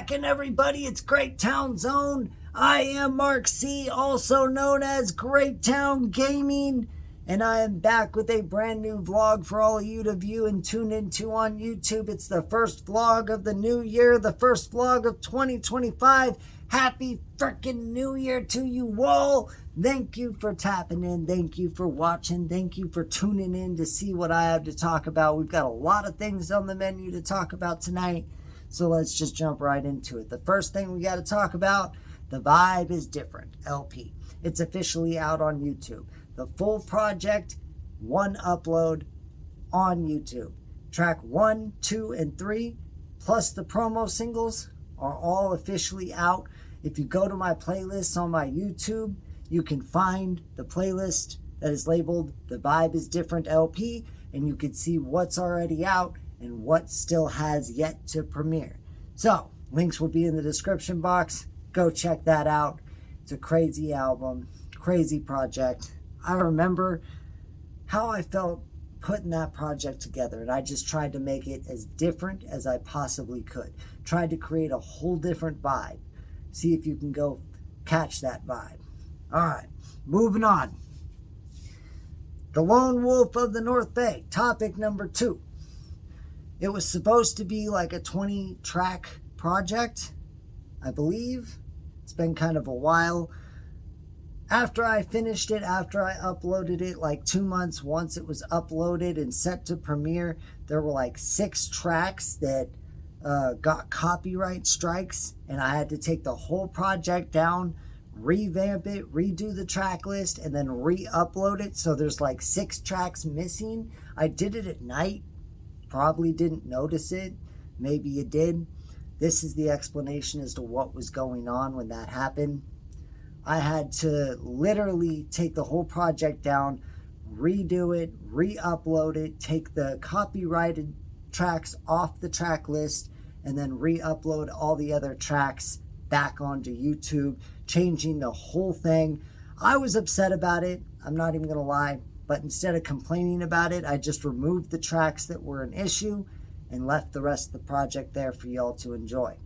cracking, everybody? It's Great Town Zone. I am Mark C, also known as Great Town Gaming, and I am back with a brand new vlog for all of you to view and tune into on YouTube. It's the first vlog of the new year, the first vlog of 2025. Happy freaking New Year to you all. Thank you for tapping in. Thank you for watching. Thank you for tuning in to see what I have to talk about. We've got a lot of things on the menu to talk about tonight, so let's just jump right into it. The first thing we got to talk about, The Vibe is Different, LP. It's officially out on YouTube. The full project, one upload on YouTube. Track 1, 2, and 3, plus the promo singles, are all officially out. If you go to my playlists on my YouTube, you can find the playlist that is labeled The Vibe is Different LP, and you can see what's already out and what still has yet to premiere. So, links will be in the description box. Go check that out. It's a crazy album, crazy project. I remember how I felt putting that project together, and I just tried to make it as different as I possibly could. Tried to create a whole different vibe. See if you can go catch that vibe. All right, moving on. The Lone Wolf of the North Bay, topic number 2. It was supposed to be like a 20-track project, I believe. It's been kind of a while. After I finished it, after I uploaded it, like 2 months once it was uploaded and set to premiere, there were like 6 tracks that got copyright strikes, and I had to take the whole project down, revamp it, redo the track list, and then re-upload it. So there's like 6 tracks missing. I did it at night. Probably didn't notice it. Maybe you did. This is the explanation as to what was going on when that happened. I had to literally take the whole project down, redo it, re-upload it, take the copyrighted tracks off the track list, and then re-upload all the other tracks back onto YouTube, changing the whole thing. I was upset about it. I'm not even going to lie. But instead of complaining about it, I just removed the tracks that were an issue and left the rest of the project there for y'all to enjoy.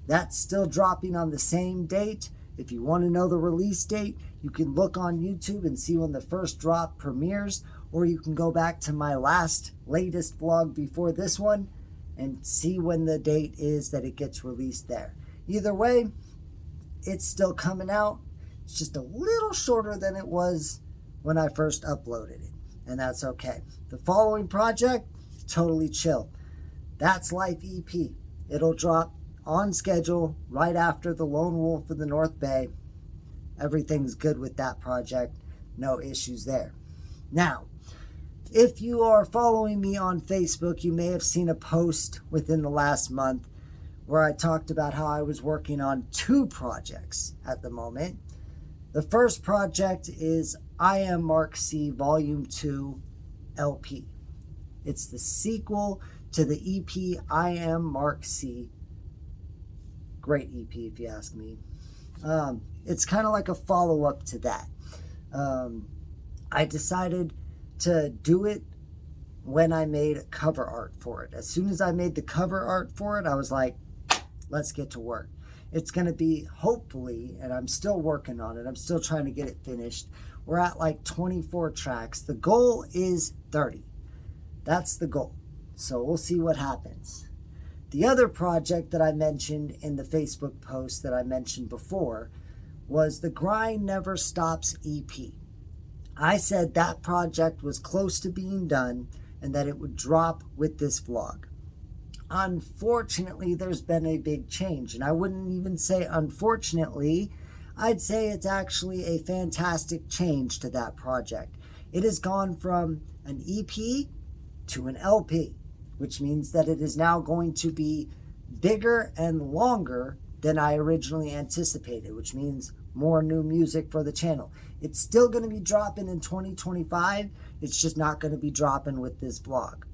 That's still dropping on the same date. If you want to know the release date, you can look on YouTube and see when the first drop premieres, or you can go back to my latest vlog before this one and see when the date is that it gets released there. Either way, it's still coming out. It's just a little shorter than it was when I first uploaded it, and that's okay. The following project, totally chill. That's Life EP. It'll drop on schedule right after The Lone Wolf of the North Bay. Everything's good with that project. No issues there. Now, if you are following me on Facebook, you may have seen a post within the last month where I talked about how I was working on 2 projects at the moment. The first project is I Am Mark C Volume 2 LP. It's the sequel to the EP I Am Mark C. Great EP if you ask me. It's kind of like a follow-up to that. I decided to do it when I made cover art for it. As soon as I made the cover art for it, I was like, let's get to work. It's going to be, hopefully, and I'm still working on it, I'm still trying to get it finished. We're at like 24 tracks. The goal is 30. That's the goal. So we'll see what happens. The other project that I mentioned in the Facebook post that I mentioned before was the Grind Never Stops EP. I said that project was close to being done and that it would drop with this vlog. Unfortunately, there's been a big change, and I wouldn't even say unfortunately. I'd say it's actually a fantastic change to that project. It has gone from an EP to an LP, which means that it is now going to be bigger and longer than I originally anticipated, which means more new music for the channel. It's still going to be dropping in 2025. It's just not going to be dropping with this vlog.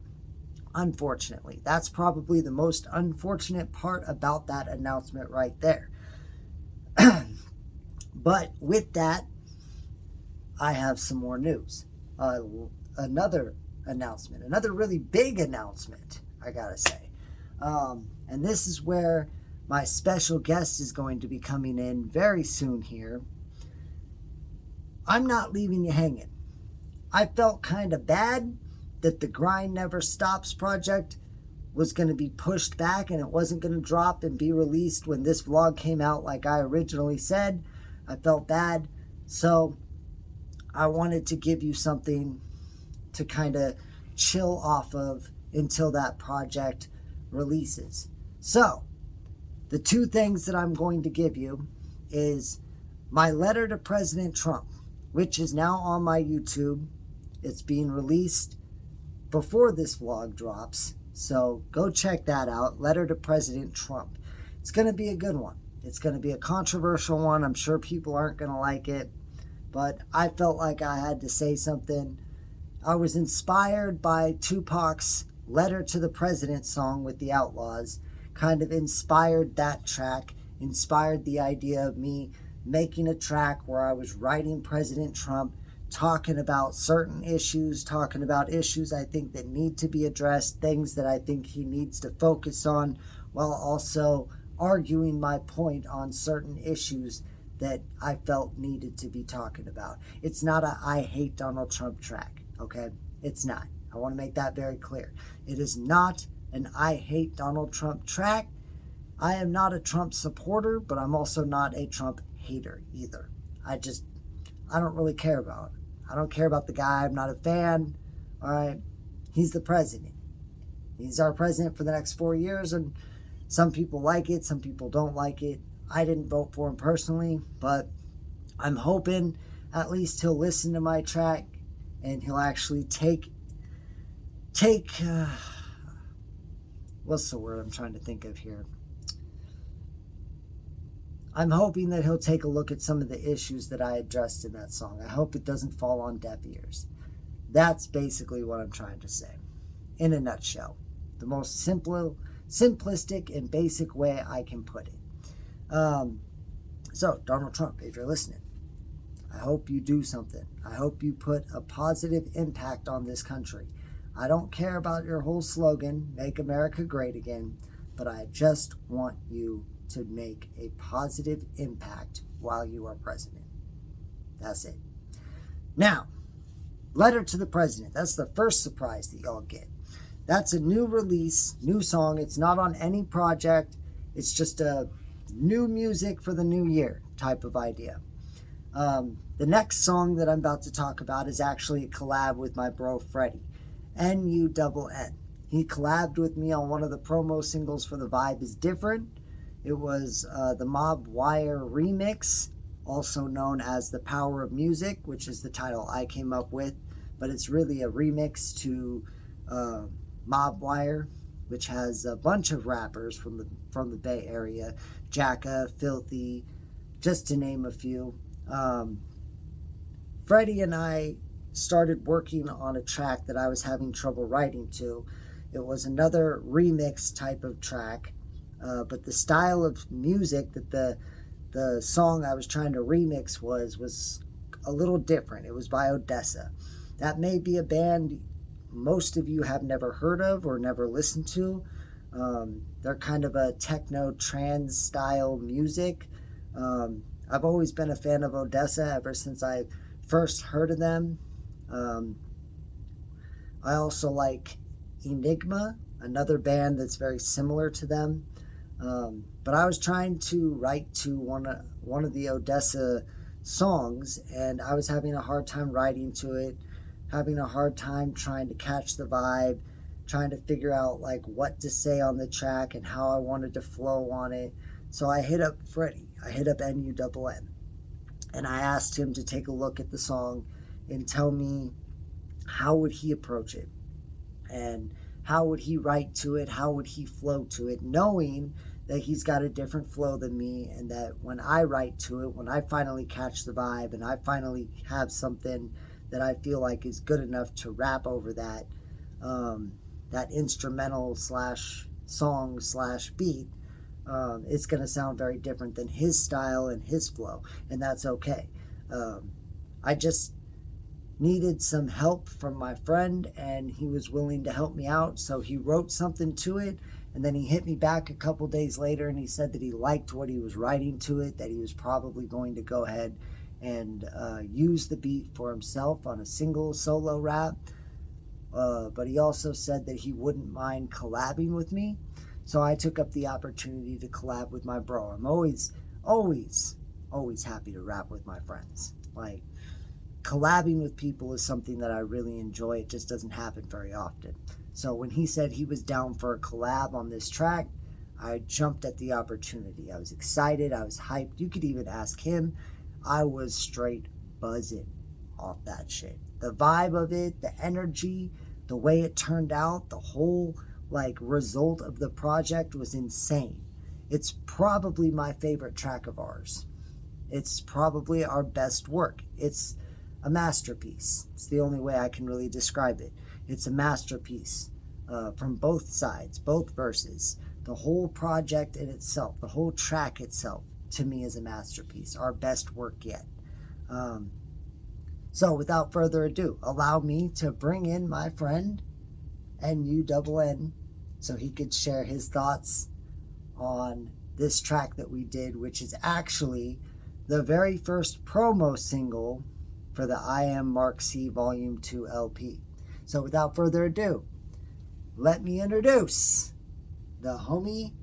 Unfortunately, that's probably the most unfortunate part about that announcement right there. But with that, I have some more news. Another announcement, another really big announcement, I gotta say. And this is where My special guest is going to be coming in very soon here. I'm not leaving you hanging. I felt kind of bad that the Grind Never Stops project was going to be pushed back and it wasn't going to drop and be released when this vlog came out like I originally said. I felt bad. So I wanted to give you something to kind of chill off of until that project releases. So the two things that I'm going to give you is my letter to President Trump, which is now on my YouTube. It's being released before this vlog drops. So go check that out. Letter to President Trump. It's going to be a good one. It's going to be a controversial one. I'm sure people aren't going to like it. But I felt like I had to say something. I was inspired by Tupac's Letter to the President song with the Outlaws. Kind of inspired that track. Inspired the idea of me making a track where I was writing President Trump, talking about certain issues, talking about issues I think that need to be addressed, things that I think he needs to focus on, while also arguing my point on certain issues that I felt needed to be talking about. It's not a I hate Donald Trump track, okay? It's not. I want to make that very clear. It is not an I hate Donald Trump track. I am not a Trump supporter, but I'm also not a Trump hater either. I don't really care about it. I don't care about the guy. I'm not a fan. All right. He's the president. He's our president for the next 4 years, and some people like it. Some people don't like it. I didn't vote for him personally, but I'm hoping at least he'll listen to my track and he'll actually take what's the word I'm trying to think of here? I'm hoping that he'll take a look at some of the issues that I addressed in that song. I hope it doesn't fall on deaf ears. That's basically what I'm trying to say. In a nutshell. The most simplistic and basic way I can put it. So, Donald Trump, if you're listening, I hope you do something. I hope you put a positive impact on this country. I don't care about your whole slogan, Make America Great Again, but I just want you to make a positive impact while you are president. That's it. Now, Letter to the President. That's the first surprise that y'all get. That's a new release, new song. It's not on any project. It's just a new music for the new year type of idea. The next song that I'm about to talk about is actually a collab with my bro Freddie, N-U-N-N. He collabed with me on one of the promo singles for The Vibe is Different. It was the Mob Wire remix, also known as The Power of Music, which is the title I came up with. But it's really a remix to Mob Wire, which has a bunch of rappers from the Bay Area. Jacka, Filthy, just to name a few. Freddie and I started working on a track that I was having trouble writing to. It was another remix type of track, but the style of music that the song I was trying to remix was a little different. It was by Odessa. That may be a band most of you have never heard of or never listened to. They're kind of a techno trance style music. I've always been a fan of Odessa ever since I first heard of them. I also like Enigma, another band that's very similar to them. But I was trying to write to one of the Odessa songs, and I was having a hard time writing to it, having a hard time trying to catch the vibe, trying to figure out like what to say on the track and how I wanted to flow on it. So I hit up Freddie. I hit up N-U-N-N. And I asked him to take a look at the song and tell me how would he approach it and how would he write to it, how would he flow to it, knowing that he's got a different flow than me, and that when I write to it, when I finally catch the vibe and I finally have something that I feel like is good enough to rap over that instrumental slash song slash beat, it's going to sound very different than his style and his flow, and that's okay. I just needed some help from my friend, and he was willing to help me out, so he wrote something to it, And then he hit me back a couple days later and he said that he liked what he was writing to it, that he was probably going to go ahead and use the beat for himself on a single solo rap. But he also said that he wouldn't mind collabing with me. So I took up the opportunity to collab with my bro. I'm always happy to rap with my friends. Like, collabing with people is something that I really enjoy. It just doesn't happen very often. So when he said he was down for a collab on this track, I jumped at the opportunity. I was excited. I was hyped. You could even ask him. I was straight buzzing off that shit. The vibe of it, the energy, the way it turned out, the whole result of the project was insane. It's probably my favorite track of ours. It's probably our best work. It's a masterpiece. It's the only way I can really describe it. It's a masterpiece from both sides, both verses. The whole project in itself, the whole track itself, to me is a masterpiece. Our best work yet. So without further ado, allow me to bring in my friend NUNN so he could share his thoughts on this track that we did, which is actually the very first promo single for the I Am Mark C Volume 2 LP. So without further ado, let me introduce the homie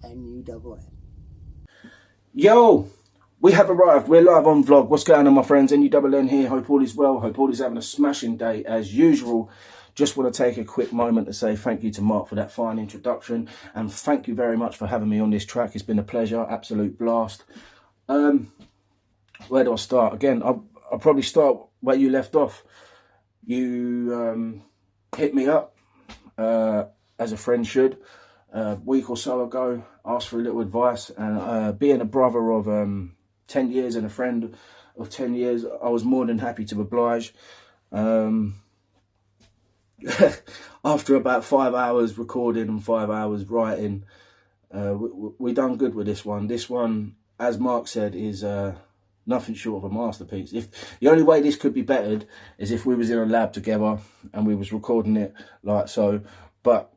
NUNN. Yo, we have arrived. We're live on vlog. What's going on, my friends? NUNN here. Hope all is well. Hope all is having a smashing day as usual. Just want to take a quick moment to say thank you to Mark for that fine introduction, and thank you very much for having me on this track. It's been a pleasure, absolute blast. Where do I start? Again, I'll probably start where you left off. You hit me up, as a friend should, a week or so ago, asked for a little advice, and being a brother of 10 years and a friend of 10 years, I was more than happy to oblige. After about 5 hours recording and 5 hours writing, we done good with this one. This one, as Mark said, is nothing short of a masterpiece. If the only way this could be bettered is if we was in a lab together and we was recording it like so, but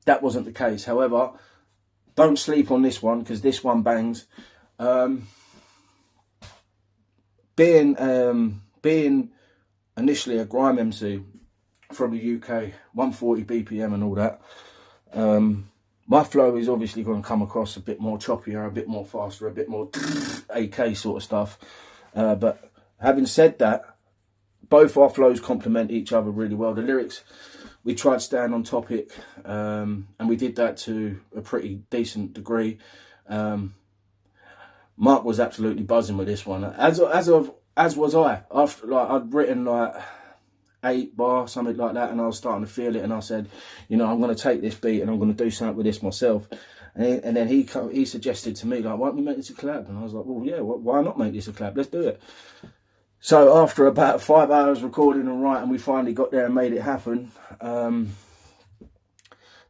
that wasn't the case. However, don't sleep on this one, because this one bangs. Being initially a grime MC from the UK, 140 BPM and all that, my flow is obviously going to come across a bit more choppier, a bit more faster, a bit more AK sort of stuff. But having said that, both our flows complement each other really well. The lyrics, we tried staying on topic, and we did that to a pretty decent degree. Mark was absolutely buzzing with this one, as was I. After I'd written 8 bar, something like that, and I was starting to feel it, and I said, you know, I'm going to take this beat and I'm going to do something with this myself. And then he suggested to me, like, why don't we make this a collab? And I was like, well, yeah, why not make this a collab? Let's do it. So after about 5 hours recording and writing, we finally got there and made it happen.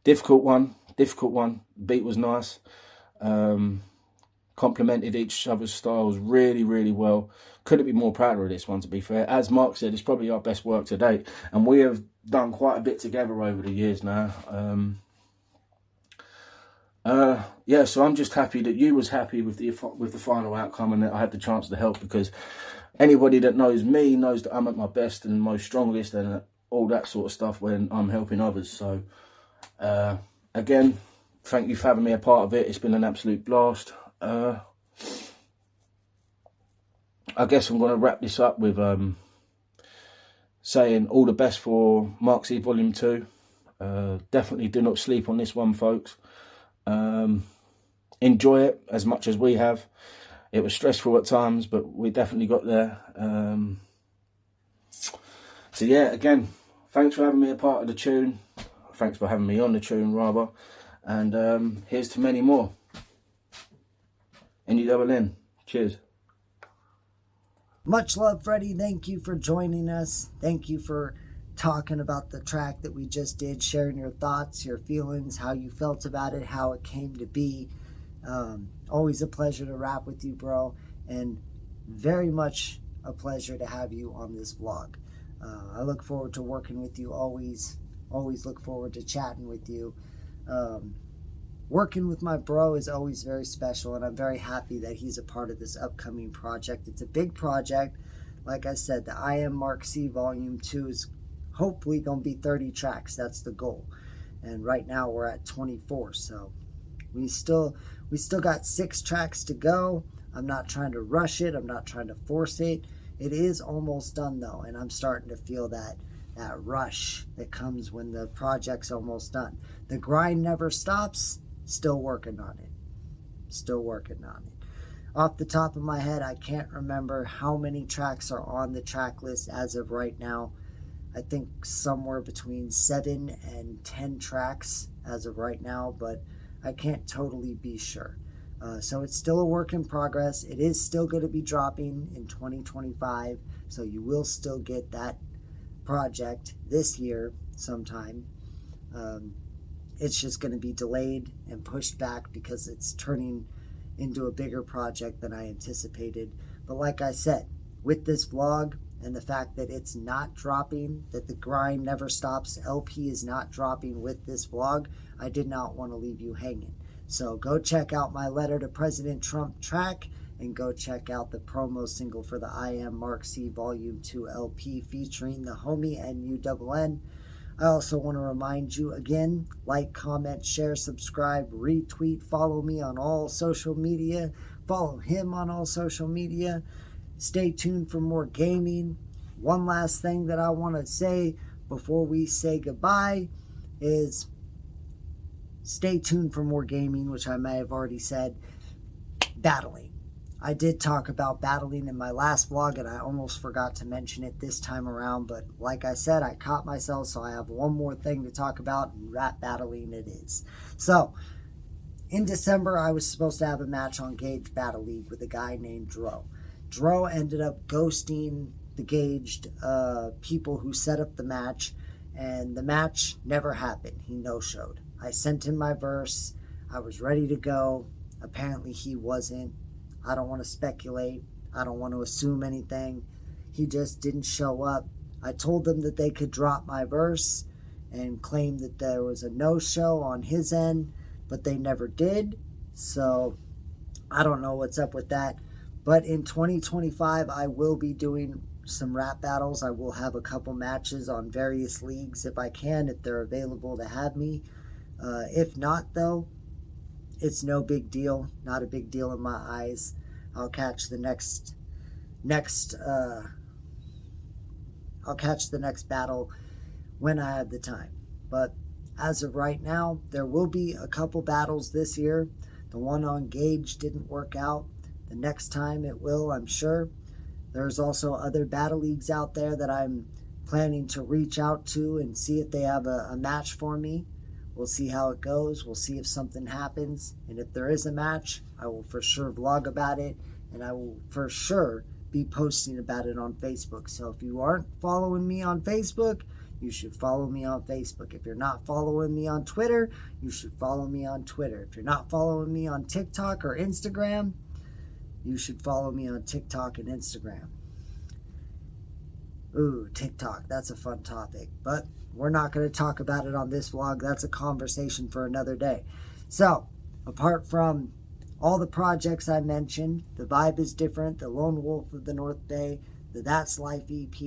Difficult one. The beat was nice. Complemented each other's styles really, really well. Couldn't be more prouder of this one, to be fair. As Mark said, it's probably our best work to date, and we have done quite a bit together over the years now. Yeah, so I'm just happy that you was happy with the final outcome, and that I had the chance to help, because anybody that knows me knows that I'm at my best and most strongest and all that sort of stuff when I'm helping others. So again, thank you for having me a part of it. It's been an absolute blast. I guess I'm going to wrap this up with saying all the best for Mark C Volume 2. Definitely do not sleep on this one, folks. Enjoy it as much as we have. It was stressful at times, but we definitely got there. So yeah, again, thanks for having me a part of the tune. Thanks for having me on the tune, rather. And here's to many more. NUNN. Cheers. Much love, Freddie. Thank you for joining us. Thank you for talking about the track that we just did, sharing your thoughts, your feelings, how you felt about it, how it came to be. Always a pleasure to rap with you, bro, and very much a pleasure to have you on this vlog. I look forward to working with you always always look forward to chatting with you. Working with my bro is always very special, and I'm very happy that he's a part of this upcoming project. It's a big project. Like I said, the I Am Mark C Volume 2 is hopefully going to be 30 tracks. That's the goal. And right now we're at 24, so we still got 6 tracks to go. I'm not trying to rush it. I'm not trying to force it. It is almost done, though, and I'm starting to feel that rush that comes when the project's almost done. The grind never stops. Still working on it. Still working on it. Off the top of my head, I can't remember how many tracks are on the track list as of right now. I think somewhere between 7 and 10 tracks as of right now, but I can't totally be sure. So it's still a work in progress. It is still going to be dropping in 2025, so you will still get that project this year sometime. It's just going to be delayed and pushed back because it's turning into a bigger project than I anticipated. But like I said, with this vlog and the fact that it's not dropping, that the Grind Never Stops LP is not dropping with this vlog, I did not want to leave you hanging. So go check out my Letter to President Trump track, and go check out the promo single for the I Am Mark C Volume 2 LP featuring the homie NUNN. I also want to remind you again, like, comment, share, subscribe, retweet, follow me on all social media, follow him on all social media. Stay tuned for more gaming. One last thing that I want to say before we say goodbye is stay tuned for more gaming, which I may have already said. Battling. I did talk about battling in my last vlog, and I almost forgot to mention it this time around, but like I said, I caught myself, so I have one more thing to talk about, and rap battling it is. So, in December, I was supposed to have a match on Gage Battle League with a guy named Dro. Dro ended up ghosting the Gaged people who set up the match, and the match never happened. He no-showed. I sent him my verse. I was ready to go. Apparently, he wasn't. I don't want to speculate. I don't want to assume anything. He just didn't show up. I told them that they could drop my verse and claim that there was a no-show on his end, but they never did. So I don't know what's up with that. But in 2025, I will be doing some rap battles. I will have a couple matches on various leagues if I can, if they're available to have me. If not, though, it's no big deal. Not a big deal in my eyes. I'll catch the next battle when I have the time. But as of right now, there will be a couple battles this year. The one on Gage didn't work out. The next time it will, I'm sure. There's also other battle leagues out there that I'm planning to reach out to and see if they have a match for me. We'll see how it goes. We'll see if something happens. And if there is a match, I will for sure vlog about it. And I will for sure be posting about it on Facebook. So if you aren't following me on Facebook, you should follow me on Facebook. If you're not following me on Twitter, you should follow me on Twitter. If you're not following me on TikTok or Instagram, you should follow me on TikTok and Instagram. Ooh, TikTok, that's a fun topic. But we're not going to talk about it on this vlog. That's a conversation for another day. So, apart from all the projects I mentioned, The Vibe is Different, The Lone Wolf of the North Bay, the That's Life EP,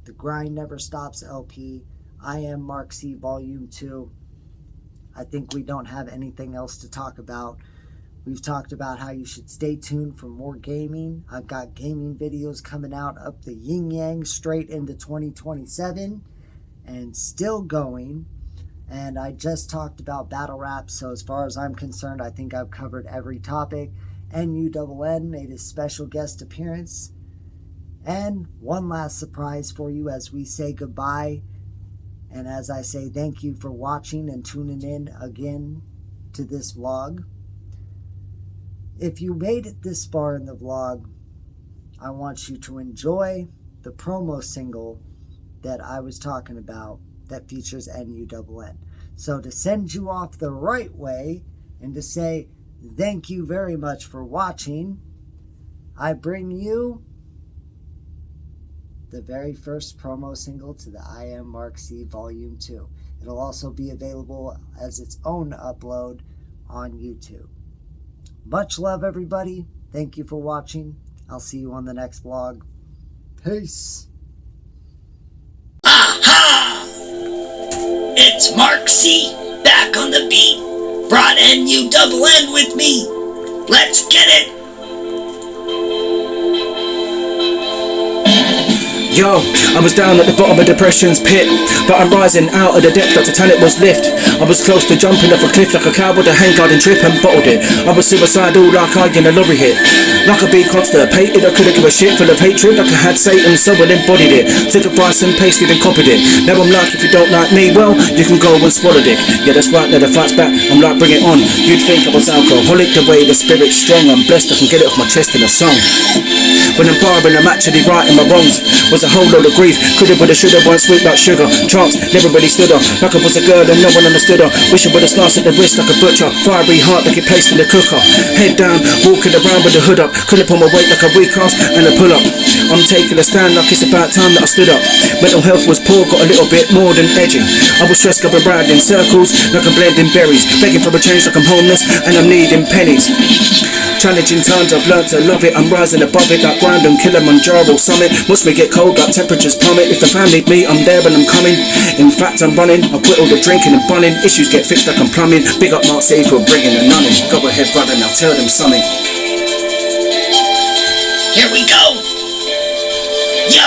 The Grind Never Stops LP, I Am Mark C Volume 2, I think we don't have anything else to talk about. We've talked about how you should stay tuned for more gaming. I've got gaming videos coming out up the yin yang straight into 2027 and still going. And I just talked about battle rap, so as far as I'm concerned, I think I've covered every topic. NUNN made his special guest appearance. And one last surprise for you as we say goodbye. And as I say, thank you for watching and tuning in again to this vlog. If you made it this far in the vlog, I want you to enjoy the promo single that I was talking about that features NUNN. So to send you off the right way and to say thank you very much for watching, I bring you the very first promo single to the I Am Mark C Volume 2. It'll also be available as its own upload on YouTube. Much love, everybody. Thank you for watching. I'll see you on the next vlog. Peace. Aha! It's Mark C. back on the beat. Brought NU double N with me. Let's get it. Yo, I was down at the bottom of depression's pit, but I'm rising out of the depth that Titanic was lift. I was close to jumping off a cliff like a cow with a handguard and trip and bottled it. I was suicidal like I in a lorry hit. Like a bee constipated, I couldn't give a shit, full of hatred like I had Satan, so I embodied it. Took advice and pasted and copied it. Now I'm like, if you don't like me, well, you can go and swallow it. Yeah, that's right, now the fight's back, I'm like, bring it on. You'd think I was alcoholic, the way the spirit's strong. I'm blessed, I can get it off my chest in a song. When I'm barring, I'm actually righting my wrongs. Was a whole load of grief, coulda, woulda, shoulda, one sweet like sugar. Chance, never really stood her, like I was a girl and no one understood her. Wish I would've sliced at the wrist like a butcher. Fiery heart like it placed in the cooker. Head down, walking around with the hood up. Couldn't pull my weight like a weak ass and a pull up. I'm taking a stand like it's about time that I stood up. Mental health was poor, got a little bit more than edgy. I was stressed, going round in circles like I'm blending berries. Begging for a change like I'm homeless and I'm needing pennies. Challenging times, I've learned to love it. I'm rising above it like ground and Kilimanjaro summit. Watch me get cold like temperatures plummet. If the fam need me, I'm there and I'm coming. In fact, I'm running. I quit all the drinking and bunning. Issues get fixed like I'm plumbing. Big up Mark C for bringing the nun in. Go ahead, brother, now tell them something. Here we go. Yo.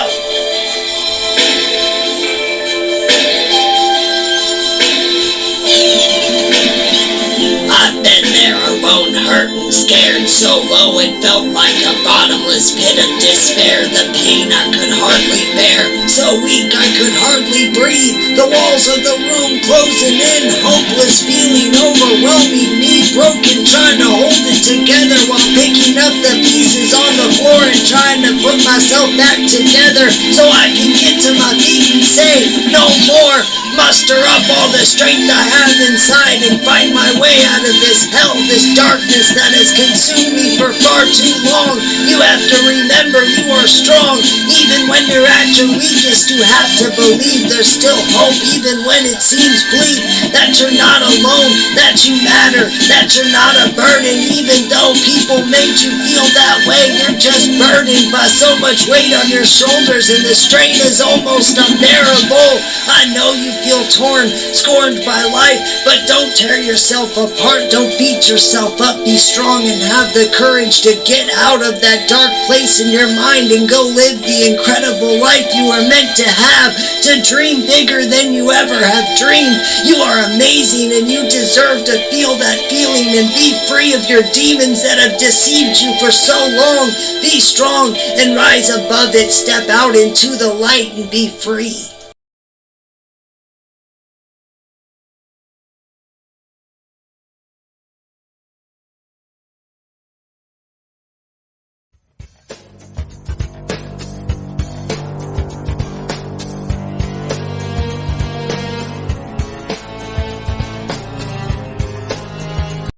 I've been there alone, hurting, scared, so low it felt like a bottomless pit of despair. The pain I could hardly bear, so weak I could hardly breathe. The walls of the room closing in, hopeless feeling overwhelming me. Broken, trying to hold it together while picking up the pieces on the floor and trying to put myself back together so I can get to my feet and say no more. Muster up all the strength I have inside and fight my way out of this hell, this darkness that has consumed me for far too long. You have to remember you are strong. Even when you're at your weakest, you have to believe there's still hope. Even when it seems bleak, that you're not alone, that you matter, that you're not a burden. Even though people made you feel that way, you're just burdened by so much weight on your shoulders and the strain is almost unbearable. I know you feel torn, scorned by life, but don't tear yourself apart. Don't beat yourself up. Be strong and have the courage to get out of that dark place in your mind and go live the incredible life you are meant to have, to dream bigger than you ever have dreamed. You are amazing and you deserve to feel that feeling and be free of your demons that have deceived you for so long. Be strong and rise above it. Step out into the light and be free.